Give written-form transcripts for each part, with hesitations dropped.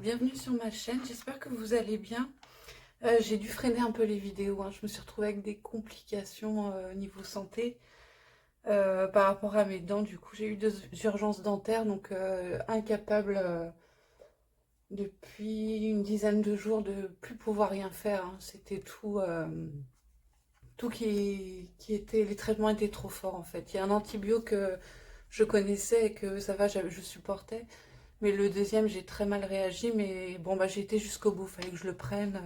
bienvenue sur ma chaîne, j'espère que vous allez bien. J'ai dû freiner un peu les vidéos, hein. Je me suis retrouvée avec des complications au niveau santé par rapport à mes dents. Du coup, j'ai eu des urgences dentaires, donc incapable depuis une dizaine de jours de plus pouvoir rien faire, hein. C'était tout qui était, les traitements étaient trop forts en fait. Il y a un antibio que je connaissais et que ça va, je supportais. Mais le deuxième, j'ai très mal réagi, mais bon, bah, j'ai été jusqu'au bout, fallait que je le prenne.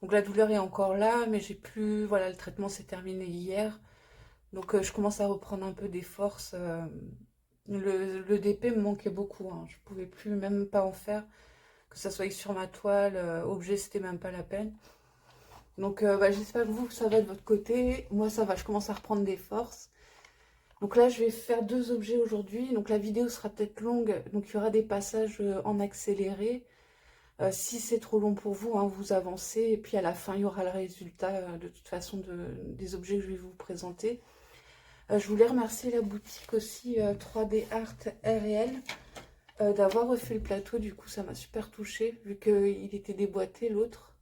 Donc la douleur est encore là, mais j'ai plus, voilà, le traitement s'est terminé hier. Donc je commence à reprendre un peu des forces. Le DP me manquait beaucoup, hein. Je pouvais plus même pas en faire, que ça soit sur ma toile, objet, c'était même pas la peine. Donc bah, j'espère que vous, ça va de votre côté. Moi, ça va, je commence à reprendre des forces. Donc là, je vais faire deux objets aujourd'hui. Donc la vidéo sera peut-être longue, donc il y aura des passages en accéléré. Si c'est trop long pour vous, hein, vous avancez et puis à la fin, il y aura le résultat de toute façon des objets que je vais vous présenter. Je voulais remercier la boutique aussi 3D Art RL d'avoir refait le plateau. Du coup, ça m'a super touchée vu qu'il était déboîté l'autre.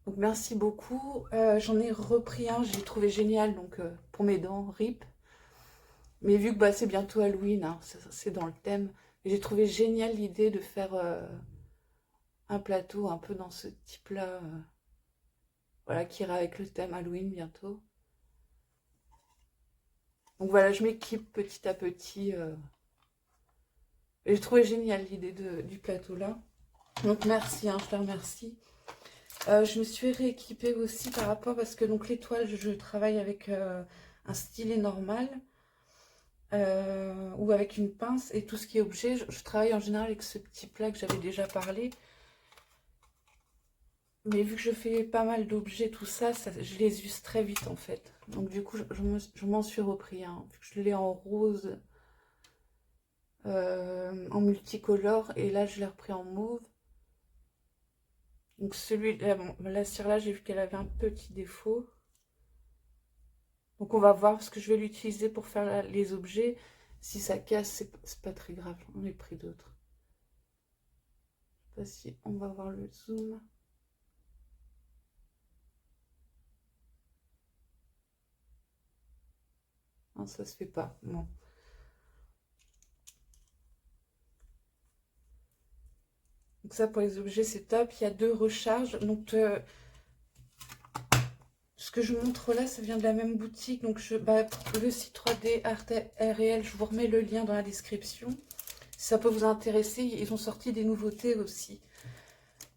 Donc merci beaucoup. J'en ai repris un, j'ai trouvé génial donc pour mes dents, RIP. Mais vu que bah, c'est bientôt Halloween, hein, c'est dans le thème, j'ai trouvé génial l'idée de faire un plateau un peu dans ce type-là, voilà, qui ira avec le thème Halloween bientôt. Donc voilà, je m'équipe petit à petit. Et j'ai trouvé génial l'idée du plateau là. Donc merci, hein, je te remercie. Je me suis rééquipée aussi par rapport, parce que donc l'étoile, je travaille avec un stylet normal. Ou avec une pince, et tout ce qui est objet, je travaille en général avec ce petit plat que j'avais déjà parlé. Mais vu que je fais pas mal d'objets, tout ça, je les use très vite en fait. Donc du coup, je m'en suis repris un. Vu que je l'ai en rose, en multicolore, et là je l'ai repris en mauve. Donc celui-là, bon, la cire là, j'ai vu qu'elle avait un petit défaut. Donc on va voir, parce que je vais l'utiliser pour faire les objets. Si ça casse, c'est pas très grave, j'en ai pris d'autres. Je sais pas si on va voir le zoom. Non, ça se fait pas, non. Donc ça, pour les objets, c'est top. Il y a deux recharges. Donc ce que je montre là, ça vient de la même boutique. Donc le site 3D Art RL, je vous remets le lien dans la description. Si ça peut vous intéresser, ils ont sorti des nouveautés aussi.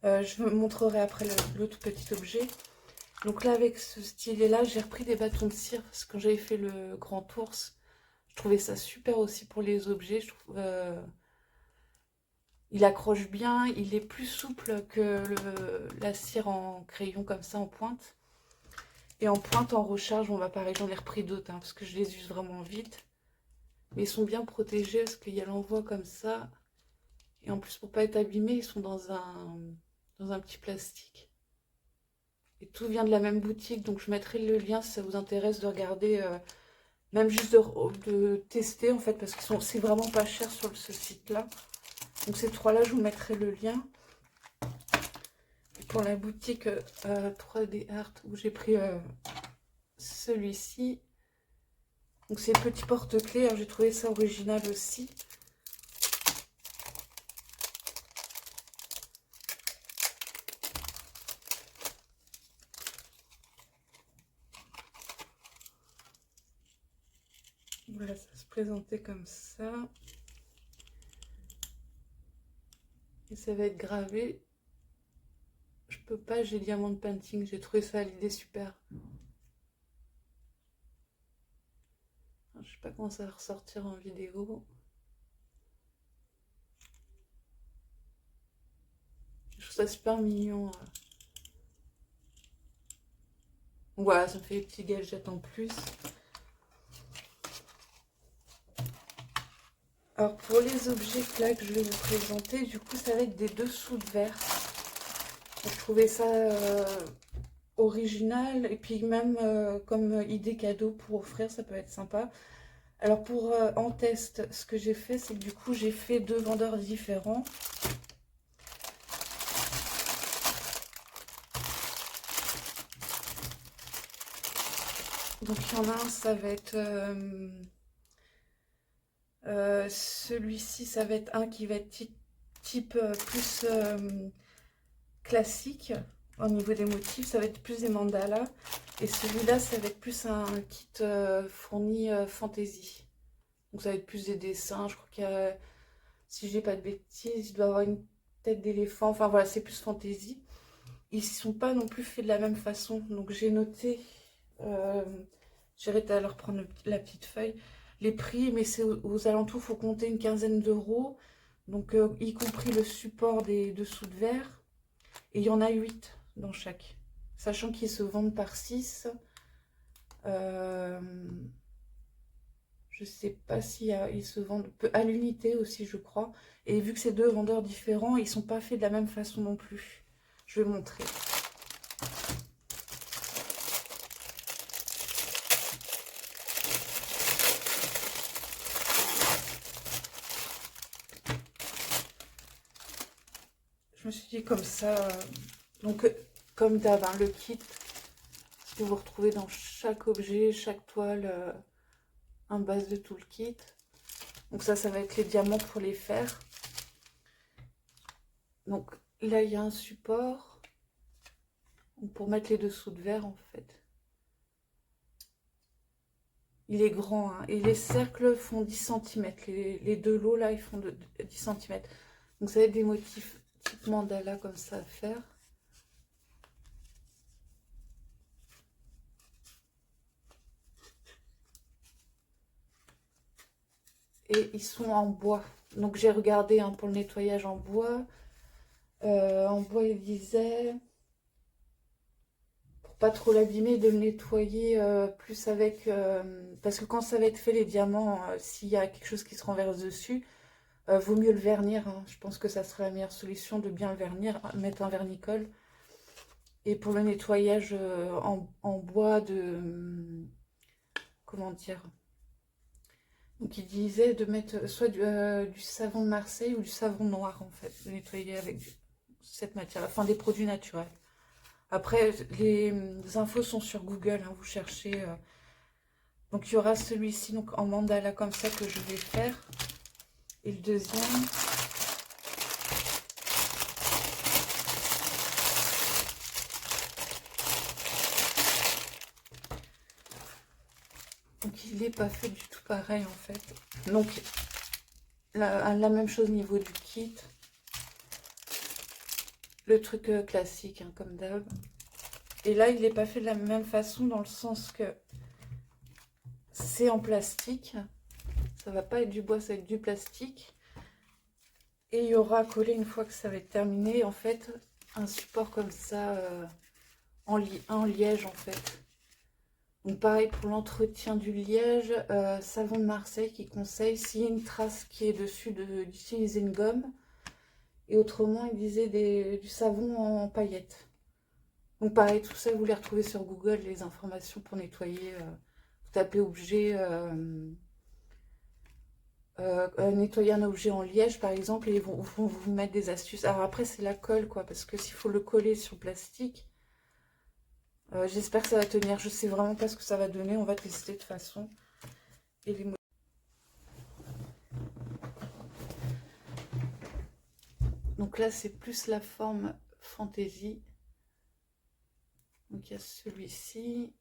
Je vous montrerai après l'autre petit objet. Donc là, avec ce stylet-là, j'ai repris des bâtons de cire. Parce que quand j'avais fait le grand ours, je trouvais ça super aussi pour les objets. Je trouve, il accroche bien, il est plus souple que la cire en crayon comme ça en pointe. Et en pointe, en recharge, bon bah pareil, j'en ai repris d'autres, hein, parce que je les use vraiment vite. Mais ils sont bien protégés parce qu'il y a l'envoi comme ça. Et en plus, pour pas être abîmés, ils sont dans un petit plastique. Et tout vient de la même boutique, donc je mettrai le lien si ça vous intéresse de regarder, même juste de tester en fait, parce que c'est vraiment pas cher sur ce site-là. Donc ces trois-là, je vous mettrai le lien. Et pour la boutique 3D Art, où j'ai pris celui-ci. Donc c'est le petit porte-clés, j'ai trouvé ça original aussi. Voilà, ça se présentait comme ça. Et ça va être gravé. Je peux pas, j'ai Diamond Painting, j'ai trouvé ça l'idée super. Je sais pas comment ça va ressortir en vidéo. Je trouve ça super mignon. Voilà, ça me fait des petits gadgets en plus. Alors pour les objets là que je vais vous présenter, du coup ça va être des dessous de verre. Je trouvais ça original, et puis même comme idée cadeau pour offrir, ça peut être sympa. Alors pour en test, ce que j'ai fait, c'est que du coup j'ai fait deux vendeurs différents. Donc il y en a un, ça va être celui-ci, ça va être un qui va être type plus classique au niveau des motifs, ça va être plus des mandalas. Et celui-là, ça va être plus un kit fourni fantasy. Donc ça va être plus des dessins. Je crois qu'il y a, si je dis pas de bêtises, il doit avoir une tête d'éléphant. Enfin voilà, c'est plus fantasy. Ils ne sont pas non plus faits de la même façon. Donc j'ai noté, euh, j'irai tout à l'heure prendre la petite feuille, les prix, mais c'est aux alentours, il faut compter une quinzaine d'euros. Donc y compris le support des dessous de verre. Et il y en a 8 dans chaque. Sachant qu'ils se vendent par 6. Euh, je sais pas si ils se vendent à l'unité aussi, je crois. Et vu que c'est deux vendeurs différents, ils sont pas faits de la même façon non plus. Je vais montrer. Je me suis dit comme ça. Donc, comme d'hab, hein, le kit que vous retrouvez dans chaque objet, chaque toile, en base de tout le kit. Donc ça va être les diamants pour les faire. Donc là, il y a un support pour mettre les dessous de verre en fait. Il est grand, hein, et les cercles font 10 cm. Les deux lots là, ils font 10 cm. Donc ça va être des motifs type mandala comme ça à faire. Et ils sont en bois. Donc j'ai regardé hein, pour le nettoyage en bois. En bois, il disait, pour pas trop l'abîmer, de le nettoyer plus avec... parce que quand ça va être fait, les diamants, s'il y a quelque chose qui se renverse dessus, vaut mieux le vernir. Hein. Je pense que ça serait la meilleure solution de bien le vernir, mettre un vernicole. Et pour le nettoyage en bois de... comment dire? Donc il disait de mettre soit du savon de Marseille ou du savon noir en fait, de nettoyer avec cette matière, enfin des produits naturels. Après, les infos sont sur Google, hein, vous cherchez. Donc il y aura celui-ci donc en mandala comme ça que je vais faire. Et le deuxième. Donc il n'est pas fait du tout pareil en fait. Donc la même chose au niveau du kit. Le truc classique hein, comme d'hab. Et là il n'est pas fait de la même façon dans le sens que c'est en plastique. Ça va pas être du bois, ça va être du plastique. Et il y aura collé une fois que ça va être terminé, en fait, un support comme ça en liège en fait. Donc pareil pour l'entretien du liège, savon de Marseille qui conseille s'il y a une trace qui est dessus d'utiliser une gomme. Et autrement, il disait du savon en paillettes. Donc pareil, tout ça, vous les retrouvez sur Google, les informations pour nettoyer. Vous tapez objet, nettoyer un objet en liège, par exemple, et ils vont vous mettre des astuces. Alors après, c'est la colle, quoi, parce que s'il faut le coller sur le plastique, j'espère que ça va tenir. Je sais vraiment pas ce que ça va donner. On va tester de toute façon. Et donc là, c'est plus la forme fantaisie. Donc il y a celui-ci,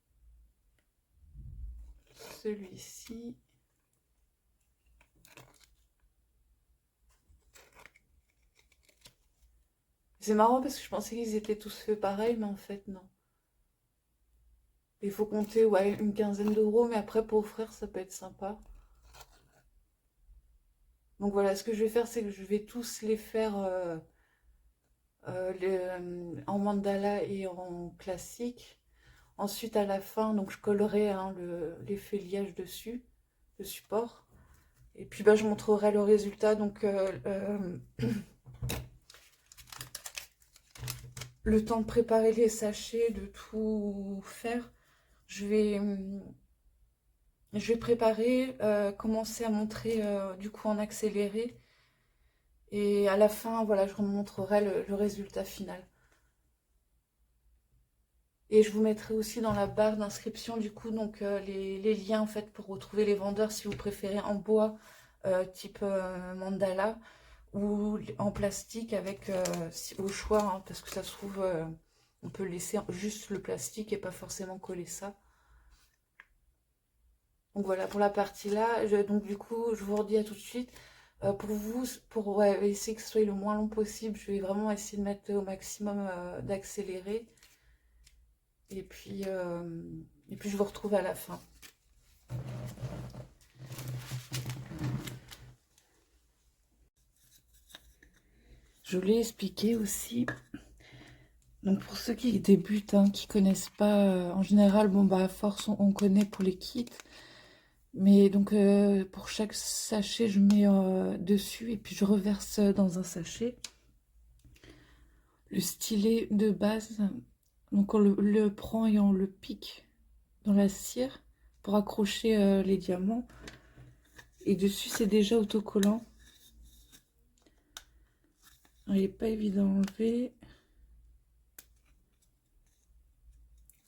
celui-ci. C'est marrant parce que je pensais qu'ils étaient tous faits pareil, mais en fait, non. Il faut compter ouais, une quinzaine d'euros, mais après, pour offrir, ça peut être sympa. Donc voilà, ce que je vais faire, c'est que je vais tous les faire en mandala et en classique. Ensuite, à la fin, donc je collerai hein, l'effet liège dessus, le support. Et puis, bah, je montrerai le résultat. Donc, le temps de préparer les sachets, de tout faire, je vais préparer, commencer à montrer du coup en accéléré. Et à la fin, voilà, je vous montrerai le résultat final. Et je vous mettrai aussi dans la barre d'inscription du coup donc les liens en fait pour retrouver les vendeurs si vous préférez en bois type mandala ou en plastique avec au choix hein, parce que ça se trouve on peut laisser juste le plastique et pas forcément coller ça. Donc voilà pour la partie là. Donc du coup je vous redis à tout de suite. Pour vous, pour ouais, essayer que ce soit le moins long possible, je vais vraiment essayer de mettre au maximum d'accélérer. Et puis je vous retrouve à la fin. Je voulais expliquer aussi, donc pour ceux qui débutent, hein, qui connaissent pas, en général, bon bah à force on connaît pour les kits, mais donc pour chaque sachet je mets dessus et puis je reverse dans un sachet le stylet de base. Donc on le prend et on le pique dans la cire pour accrocher les diamants. Et dessus c'est déjà autocollant. Il n'est pas évident à enlever.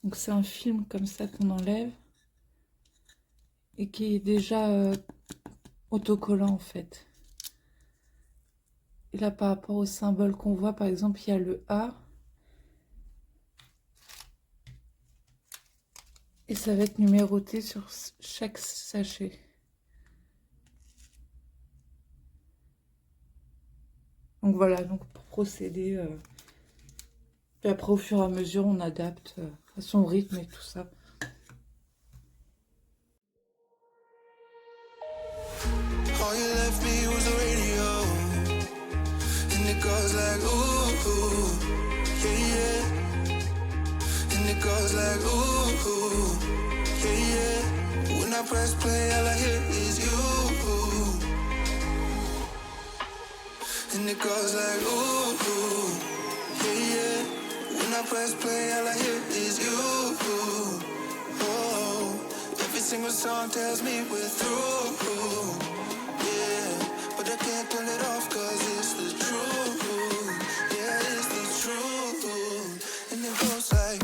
Donc c'est un film comme ça qu'on enlève. Et qui est déjà autocollant en fait. Et là par rapport au symbole qu'on voit, par exemple il y a le A. Et ça va être numéroté sur chaque sachet. Donc voilà, donc pour procéder. Puis après au fur et à mesure on adapte à son rythme et tout ça. All you left me was the radio, and it goes like ooh, yeah, yeah. And it goes like ooh, yeah, yeah. When I press play, all I hear is you. And it goes like ooh, yeah, yeah. When I press play, all I hear is you. Oh, every single song tells me we're through. But I can't turn it off cause it's the truth. Yeah, it's the truth. And it goes like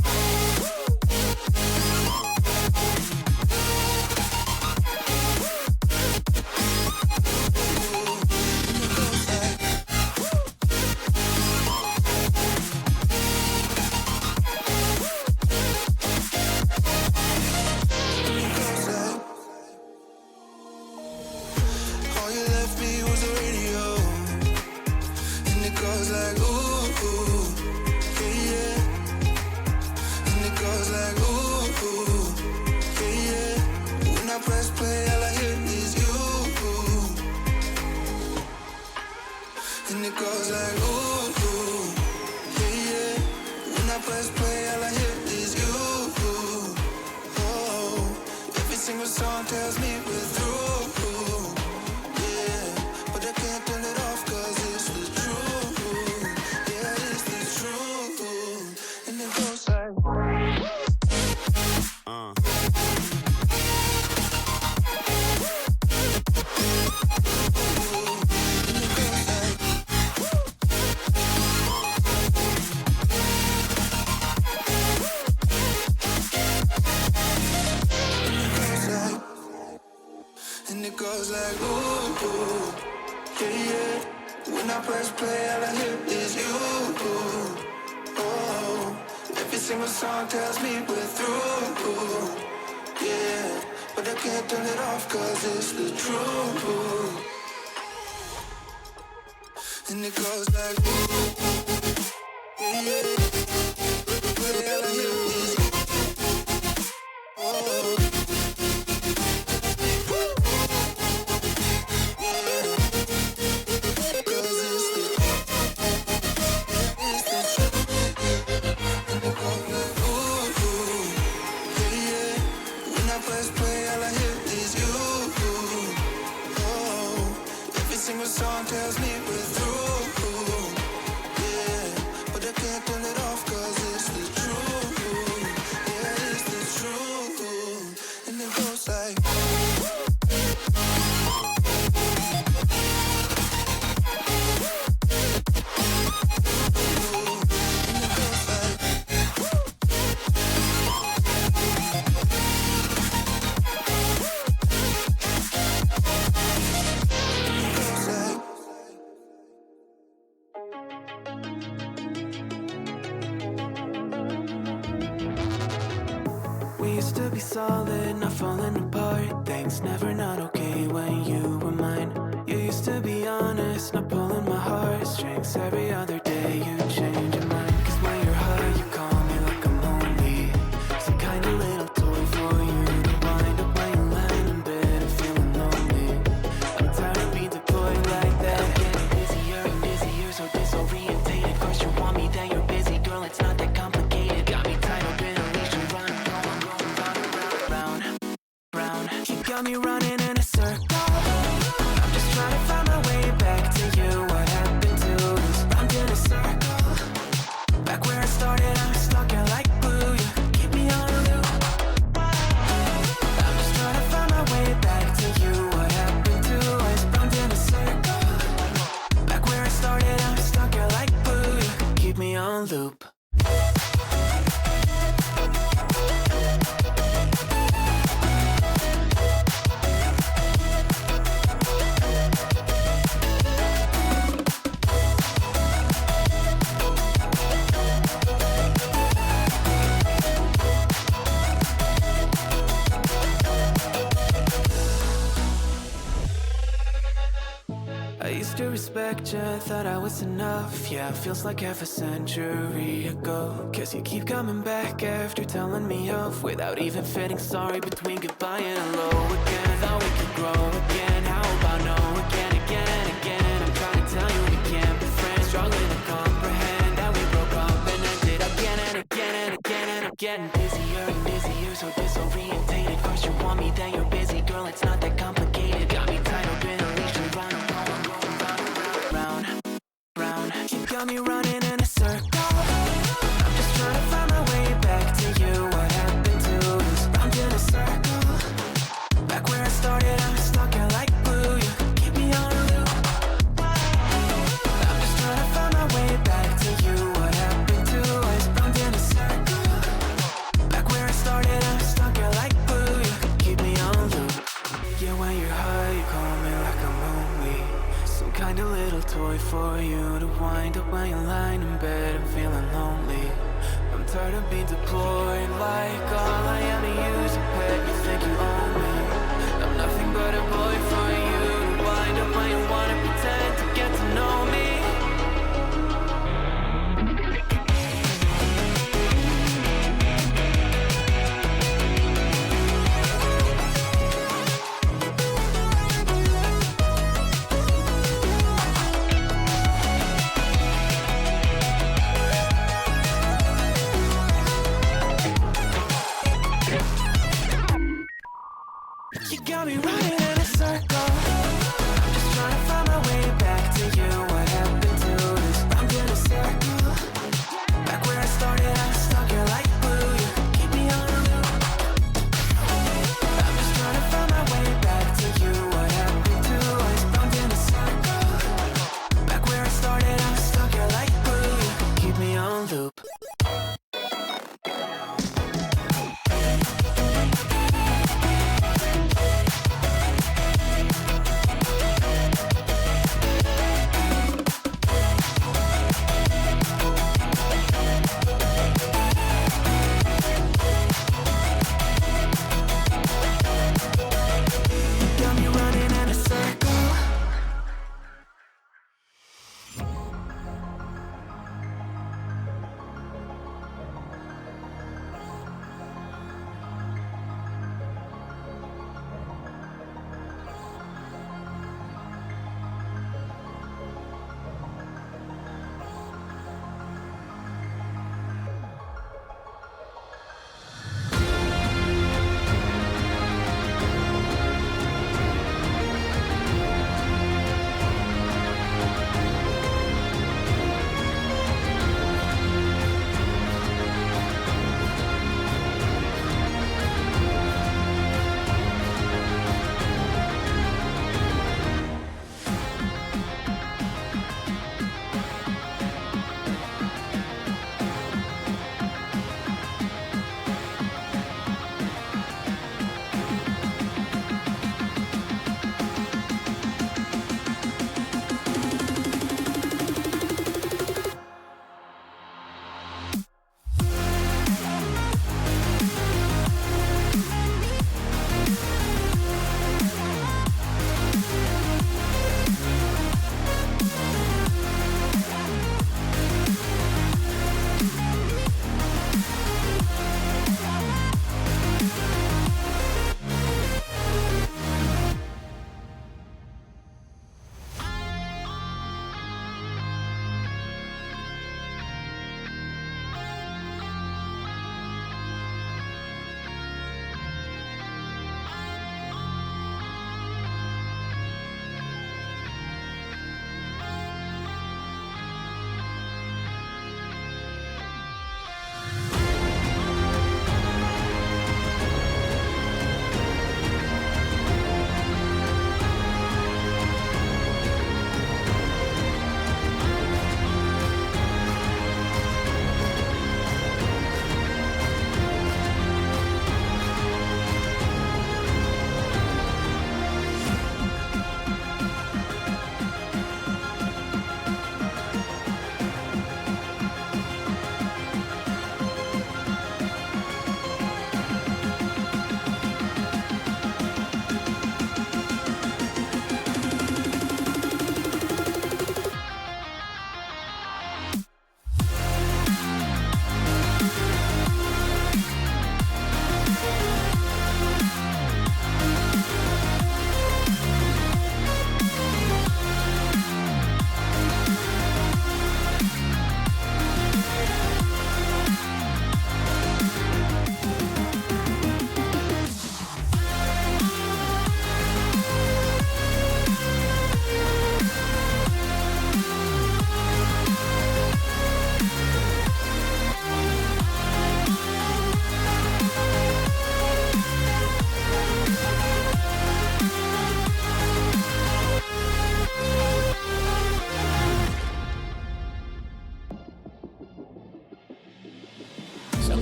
used to be solid, not falling apart. Things never not okay when you were mine. You used to be honest, not pulling my heartstrings. Every other day you change your mind. Cause when you're high, you call me like I'm lonely. Some kind of little toy for you to wind up when you land in bed and feeling lonely. I'm tired of being deployed like that. I'm getting busier and busier, so disorientated. First you want me, then you're busy. Girl, it's not that complicated. Got me tied up in a leash and running, going round, round. You got me running in a circle. I'm just trying to find my way back to you. What happened to us? Round in a circle. Back where I started, I'm stuck in like glue. You keep me on a loop. I'm just trying to find my way back to you. What happened to us? Round in a circle. Back where I started, I'm stuck in like glue. You keep me on loop. I used to respect you, thought I was enough. Yeah, feels like half a century ago. Guess you keep coming back after telling me off, without even feeling sorry between goodbye and hello again. Thought we could grow again, how about no again, again and again. I'm trying to tell you we can't be friends, struggling to comprehend that we broke up and ended again and again and again. And I'm getting busier and busier, so disorientated. First you want me, then you're busy. Girl, it's not that complicated. Got me tied up in a leash and running, round. You got me running in a circle. I'm just trying to find my way back to you. What happened to us? Round in a circle. Back where I started, I'm stuck in like glue. You keep me on a loop. I'm just trying to find my way back to you. What happened to us? Round in a circle. Back where I started, I'm stuck in like glue. You keep me on loop. Yeah, when you're high, you call me like I'm lonely. Some kind of little toy for you to wind up when you're lying in bed and feeling lonely. I'm tired of being deployed like all I am to you is a pet. You think you own me? I'm nothing but a boy for you to wind up when you wanna pretend to get to know me.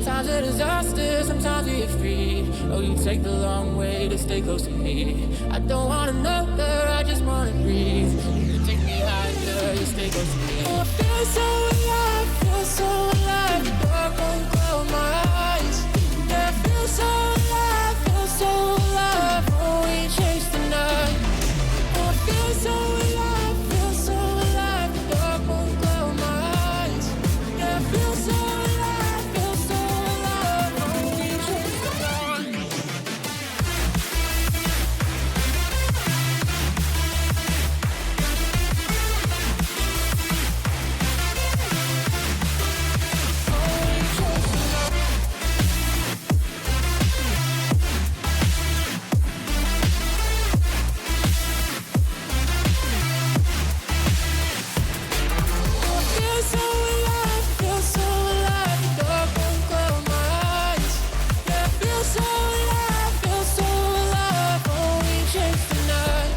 Sometimes a disaster, sometimes we get free. Oh, you take the long way to stay close to me. I don't wanna know her, I just wanna breathe. You take me higher, you stay close to me. Oh, I feel so alive, feel so alive. Dark won't close my eyes. Yeah, I feel so alive, feel so alive. Oh, we chase the night. Oh, I feel so alive, feel so alive. Dark won't close my eyes. Yeah, I feel so alive, feel so alive. Oh, we chase the night. Feel so alive, feel so alive. The dark won't close my eyes. Yeah, feel so alive, feel so alive. Oh, we chase the night.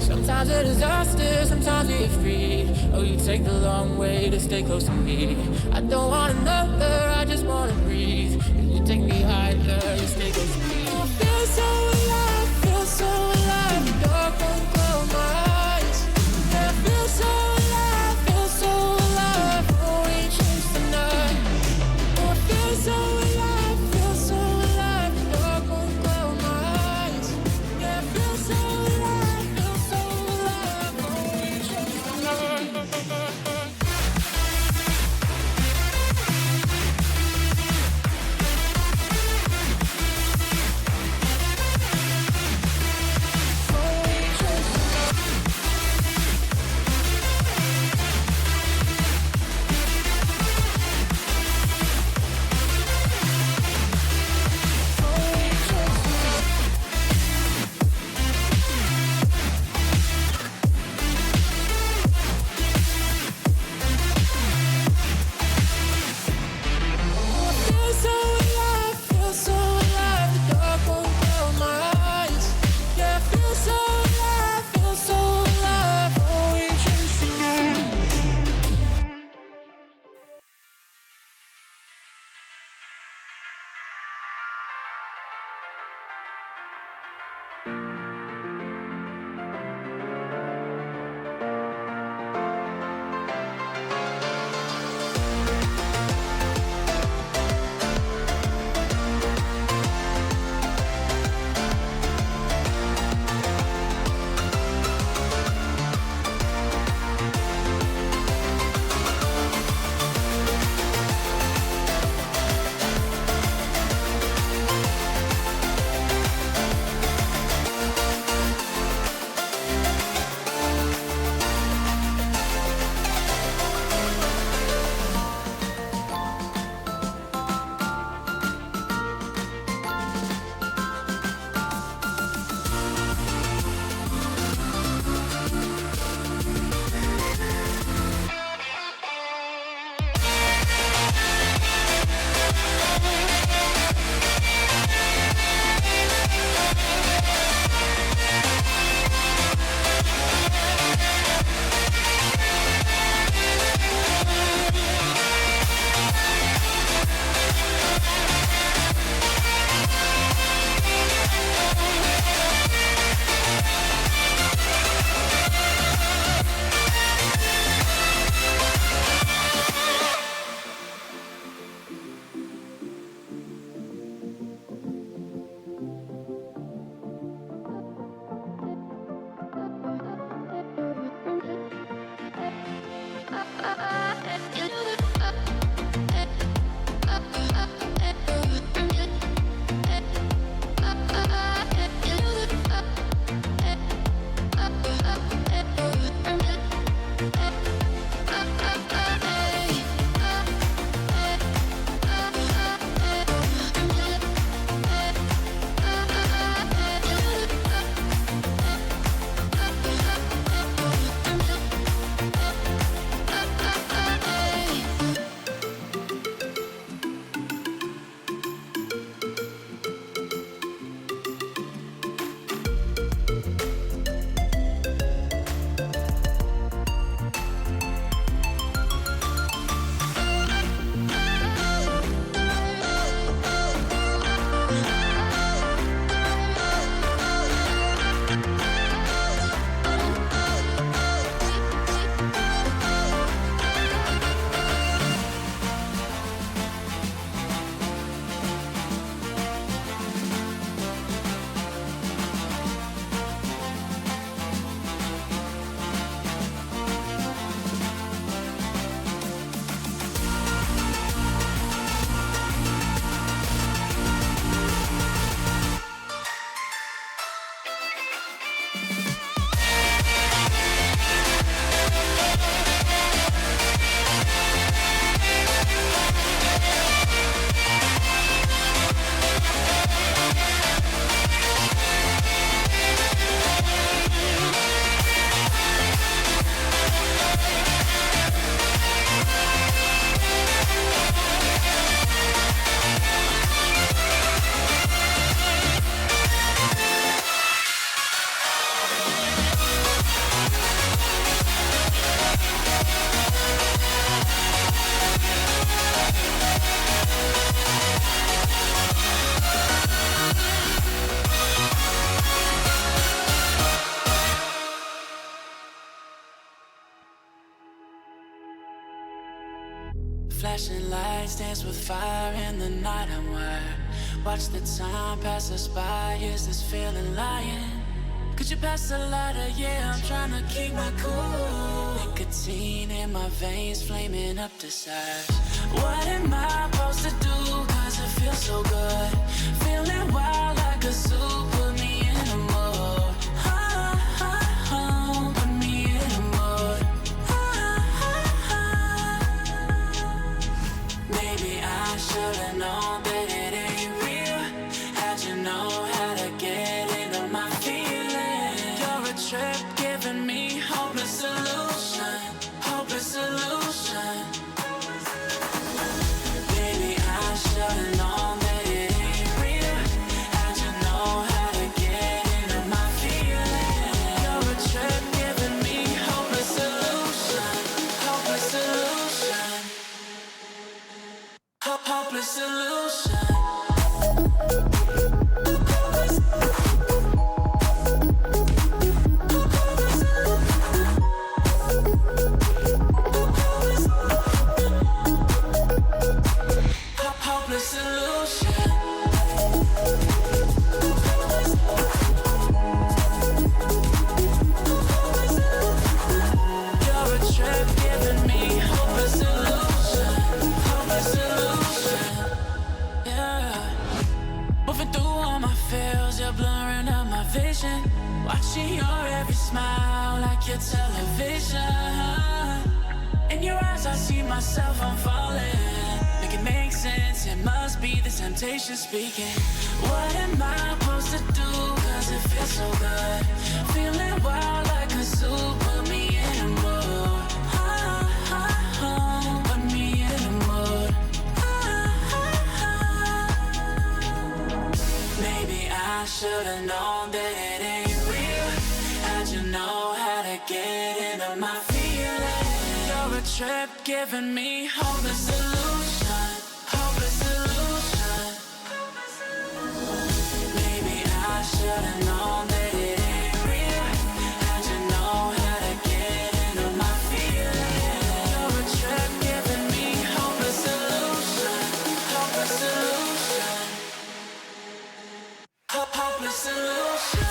Sometimes a disaster, sometimes we get free. Oh, you take the long way to stay close to me. I don't wanna know her, I just wanna breathe. You take me higher, you stay close to me. I feel so alive, feel so alive. The dark won't close my eyes. Yeah, I feel so alive, feel so alive. Oh, we chase the night. Oh, I feel so alive, feel so alive. The dark won't close my eyes. Yeah, I feel so alive, feel so alive. Oh, we chase the night. flashing lights dance with fire in the night. I'm wired. Watch the time pass us by. Is this feeling lying? Could you pass the lighter? Yeah, I'm trying to keep my cool. Nicotine in my veins, flaming up the sides. What am I supposed to do? Cause it feels so good. Feeling wild like a zoo. Put me in a mood. Put me in a mood. Maybe I should've known that it ain't real. How'd you know how to get into my feelings? You're a trip giving me hopeless solution. Hopeless solution. Maybe I should've known that it ain't real. How'd you know how to get into my feelings? You're a trip giving me hopeless solution. Hopeless solution. Hopeless solution. Hopeless solution. You're a trip giving me hopeless solution. Hopeless solution. Yeah. Moving through all my feels, you're blurring out my vision. Watching your every smile like your television. In your eyes I see myself, I'm falling. Make it make sense, it must be the temptation speaking. What am I supposed to do? Cause it feels so good. Feeling wild like a zoo. Put me in a mood. Put me in a mood. Maybe I should've known that it ain't real. How'd you know how to get into my feelings? You're a trip giving me hopeless solution. Hopeless solution. Maybe I should've known that it ain't real. How'd you know how to get into my feelings? You're a trip giving me hopeless solution. Hopeless solution. Hopeless solution.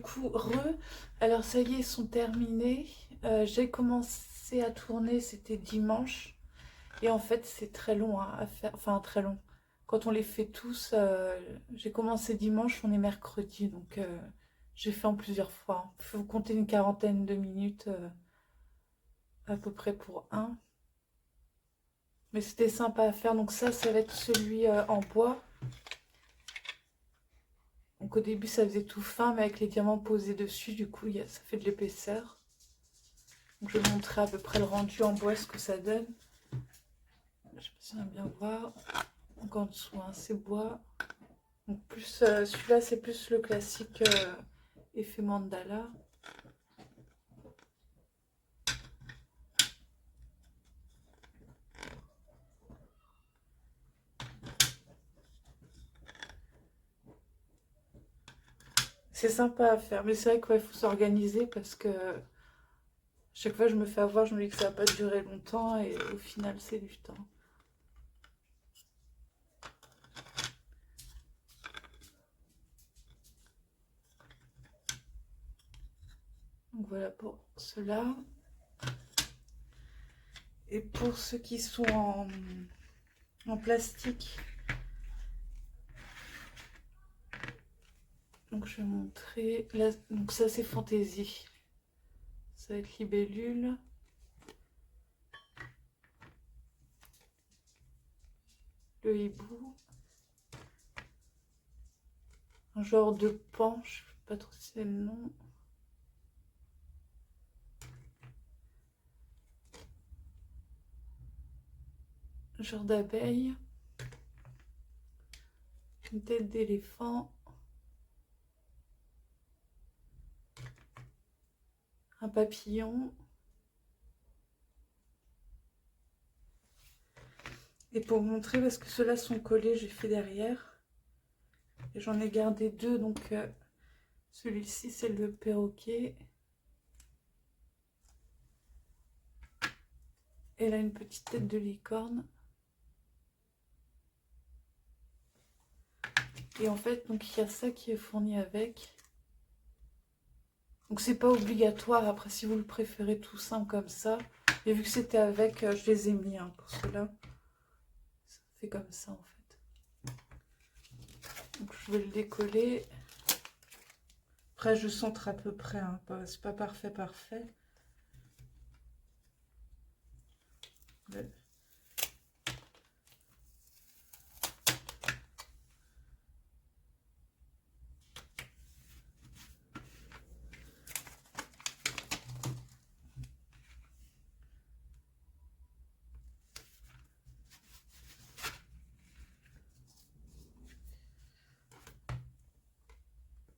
coup, alors ça y est, ils sont terminés. J'ai commencé à tourner, c'était dimanche. Et en fait, c'est très long hein, à faire, enfin très long. Quand on les fait tous, j'ai commencé dimanche, on est mercredi, donc j'ai fait en plusieurs fois. Il faut compter une quarantaine de minutes à peu près pour un. Mais c'était sympa à faire, donc ça va être celui en bois. Donc au début, ça faisait tout fin, mais avec les diamants posés dessus, du coup, ça fait de l'épaisseur. Donc je vais montrer à peu près le rendu en bois, ce que ça donne. Je sais pas si on va bien voir. Donc en dessous, hein, c'est bois. Donc plus celui-là, c'est plus le classique effet mandala. C'est sympa à faire, mais c'est vrai qu'il faut s'organiser parce que chaque fois je me fais avoir, je me dis que ça va pas durer longtemps et au final c'est du temps. Donc voilà pour ceux-là. Et pour ceux qui sont en plastique, donc je vais montrer. Là, donc ça c'est fantaisie. Ça va être libellule. Le hibou. Un genre de pan, je sais pas trop si c'est le nom. Un genre d'abeille. Une tête d'éléphant. Un papillon. Et pour vous montrer, parce que ceux-là sont collés, j'ai fait derrière. Et j'en ai gardé deux, donc celui-ci c'est le perroquet. Elle a une petite tête de licorne. Et en fait, donc il y a ça qui est fourni avec. Donc c'est pas obligatoire, après si vous le préférez tout simple comme ça. Et vu que c'était avec, je les ai mis hein, pour ceux-là. Ça fait comme ça en fait. Donc je vais le décoller. Après je centre à peu près, hein, c'est pas parfait. Ouais.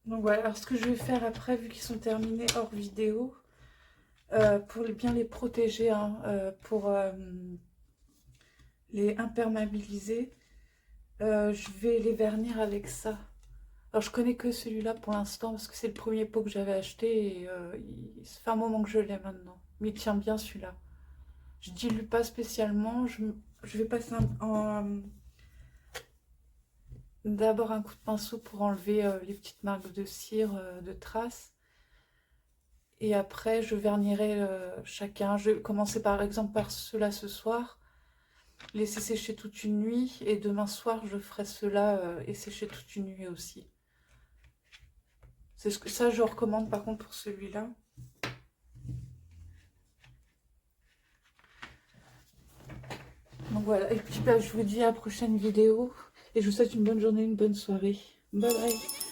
Donc voilà, alors ce que je vais faire après, vu qu'ils sont terminés hors vidéo, pour bien les protéger, hein, pour les imperméabiliser, je vais les vernir avec ça. Alors je connais que celui-là pour l'instant parce que c'est le premier pot que j'avais acheté et ça fait un moment que je l'ai maintenant. Mais il tient bien celui-là. Je dilue pas spécialement, je vais passer d'abord un coup de pinceau pour enlever les petites marques de cire, de traces. Et après je vernirai chacun. Je vais commencer par exemple par ceux-là ce soir. Laisser sécher toute une nuit et demain soir je ferai cela et sécher toute une nuit aussi. C'est ce que ça je recommande par contre pour celui-là. Donc voilà, et puis bah, je vous dis à la prochaine vidéo et je vous souhaite une bonne journée, une bonne soirée. Bye bye.